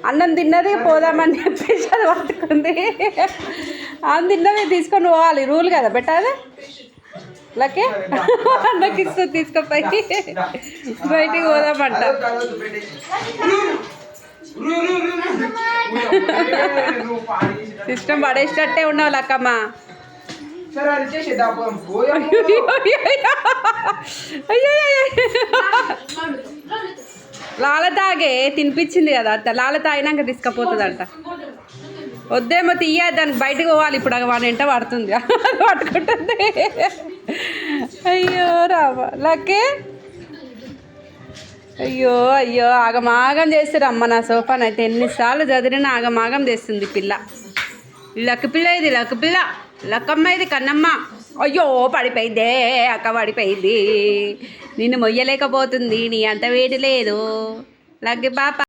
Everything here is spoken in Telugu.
అన్నం తిన్నది పోదామని చెప్పేసి అది పట్టుకుంది. అన్నం తిన్నది తీసుకొని పోవాలి, రూల్ కదా పెట్టాలి. లకే అన్నకి ఇస్తుంది తీసుకుపోయి బయటికి పోదామంట. సిస్టమ్ పడేసినట్టే ఉన్నావు లక్కమ్మ. లాల తాగే తినిపించింది కదా అత్త, లాల తాగినాక తీసుకుపోతుందంట. వద్దేమో తీయ, దానికి బయటకు పోవాలి. ఇప్పుడు వాడి వెంట పడుతుంది, పట్టుకుంటుంది. అయ్యో రామ లక్కే, అయ్యో అయ్యో ఆగమాగం చేస్తారు అమ్మ. నా సోఫాని అయితే ఎన్నిసార్లు చదివినా ఆగమాగం చేస్తుంది పిల్ల. లక్క పిల్ల ఇది, లక్క పిల్ల, లక్కమ్మ ఇది, కన్నమ్మ. అయ్యో పడిపోయిందే అక్క, పడిపోయింది. నిన్ను మొయ్యలేకపోతుంది, నీ అంత వేడి లేదు లక్కి పాప.